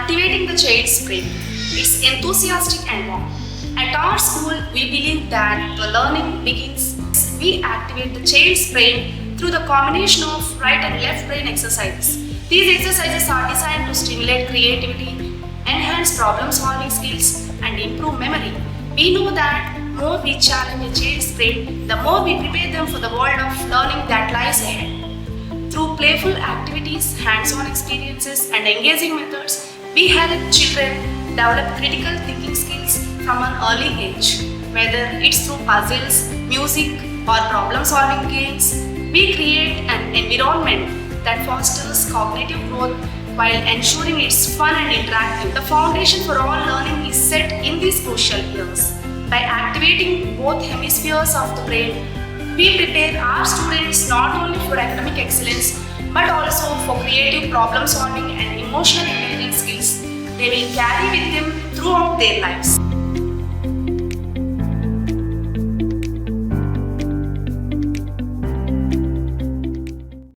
Activating the child's brain. It's enthusiastic and warm. At our school, we believe that the learning begins. We activate the child's brain through the combination of right and left brain exercises. These exercises are designed to stimulate creativity, enhance problem solving skills, and improve memory. We know that more we challenge a child's brain, the more we prepare them for the world of learning that lies ahead. Through playful activities, hands-on experiences, and engaging methods, we help children develop critical thinking skills from an early age. Whether it's through puzzles, music, or problem-solving games, we create an environment that fosters cognitive growth while ensuring it's fun and interactive. The foundation for all learning is set in these crucial years. By activating both hemispheres of the brain, we prepare our students not only for academic excellence but also for creative problem solving and emotional intelligence skills they will carry with them throughout their lives.